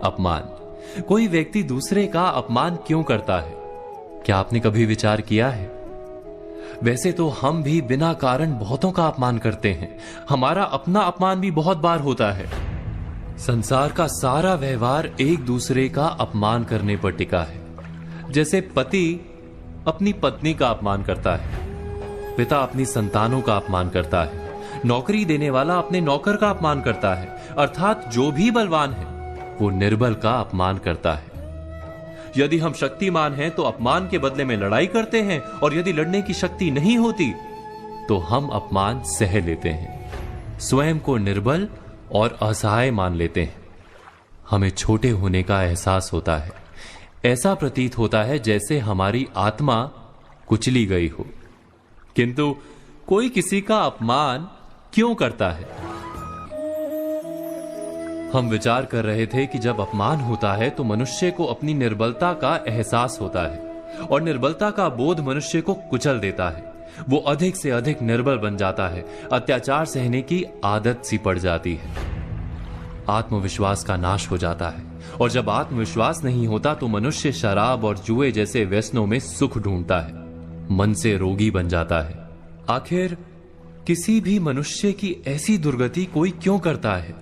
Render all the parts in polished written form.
अपमान। कोई व्यक्ति दूसरे का अपमान क्यों करता है? क्या आपने कभी विचार किया है? वैसे तो हम भी बिना कारण बहुतों का अपमान करते हैं। हमारा अपना अपमान भी बहुत बार होता है। संसार का सारा व्यवहार एक दूसरे का अपमान करने पर टिका है। जैसे पति अपनी पत्नी का अपमान करता है, पिता अपनी संतानों का अपमान करता है, नौकरी देने वाला अपने नौकर का अपमान करता है, अर्थात जो भी बलवान है वो निर्बल का अपमान करता है। यदि हम शक्तिमान हैं तो अपमान के बदले में लड़ाई करते हैं, और यदि लड़ने की शक्ति नहीं होती तो हम अपमान सह लेते हैं, स्वयं को निर्बल और असहाय मान लेते हैं। हमें छोटे होने का एहसास होता है। ऐसा प्रतीत होता है जैसे हमारी आत्मा कुचली गई हो। किंतु कोई किसी का अपमान क्यों करता है? हम विचार कर रहे थे कि जब अपमान होता है तो मनुष्य को अपनी निर्बलता का एहसास होता है, और निर्बलता का बोध मनुष्य को कुचल देता है। वो अधिक से अधिक निर्बल बन जाता है, अत्याचार सहने की आदत सी पड़ जाती है, आत्मविश्वास का नाश हो जाता है। और जब आत्मविश्वास नहीं होता तो मनुष्य शराब और जुए जैसे व्यसनों में सुख ढूंढता है, मन से रोगी बन जाता है। आखिर किसी भी मनुष्य की ऐसी दुर्गति कोई क्यों करता है?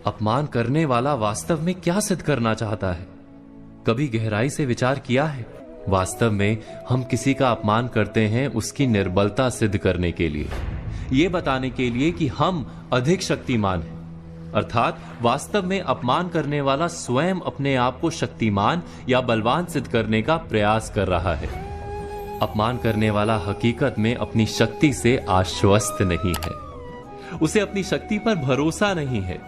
अपमान करने वाला वास्तव में क्या सिद्ध करना चाहता है? कभी गहराई से विचार किया है? वास्तव में हम किसी का अपमान करते हैं उसकी निर्बलता सिद्ध करने के लिए, यह बताने के लिए कि हम अधिक शक्तिमान हैं। अर्थात वास्तव में अपमान करने वाला स्वयं अपने आप को शक्तिमान या बलवान सिद्ध करने का प्रयास कर रहा है। अपमान करने वाला हकीकत में अपनी शक्ति से आश्वस्त नहीं है, उसे अपनी शक्ति पर भरोसा नहीं है।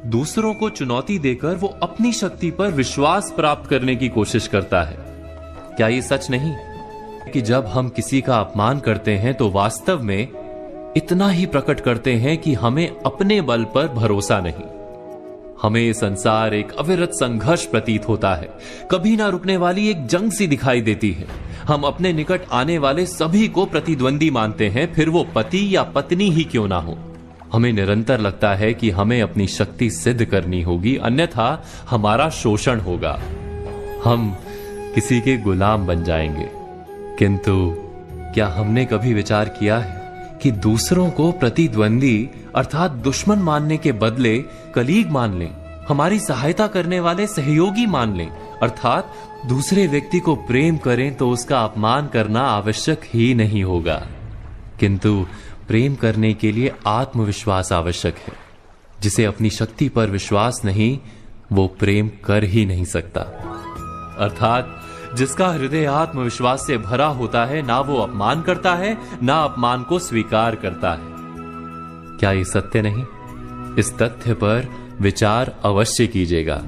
दूसरों को चुनौती देकर वो अपनी शक्ति पर विश्वास प्राप्त करने की कोशिश करता है। क्या ये सच नहीं कि जब हम किसी का अपमान करते हैं तो वास्तव में इतना ही प्रकट करते हैं कि हमें अपने बल पर भरोसा नहीं? हमें ये संसार एक अविरत संघर्ष प्रतीत होता है, कभी ना रुकने वाली एक जंग सी दिखाई देती है। हम अपने निकट आने वाले सभी को प्रतिद्वंदी मानते हैं, फिर वो पति या पत्नी ही क्यों ना हो। हमें निरंतर लगता है कि हमें अपनी शक्ति सिद्ध करनी होगी, अन्यथा हमारा शोषण होगा, हम किसी के गुलाम बन जाएंगे। किंतु क्या हमने कभी विचार किया है कि दूसरों को प्रतिद्वंदी अर्थात दुश्मन मानने के बदले कलीग मान लें, हमारी सहायता करने वाले सहयोगी मान लें, अर्थात दूसरे व्यक्ति को प्रेम करें तो उसका अपमान करना आवश्यक ही नहीं होगा। किंतु प्रेम करने के लिए आत्मविश्वास आवश्यक है। जिसे अपनी शक्ति पर विश्वास नहीं, वो प्रेम कर ही नहीं सकता। अर्थात जिसका हृदय आत्मविश्वास से भरा होता है, ना वो अपमान करता है, ना अपमान को स्वीकार करता है। क्या ये सत्य नहीं? इस तथ्य पर विचार अवश्य कीजिएगा।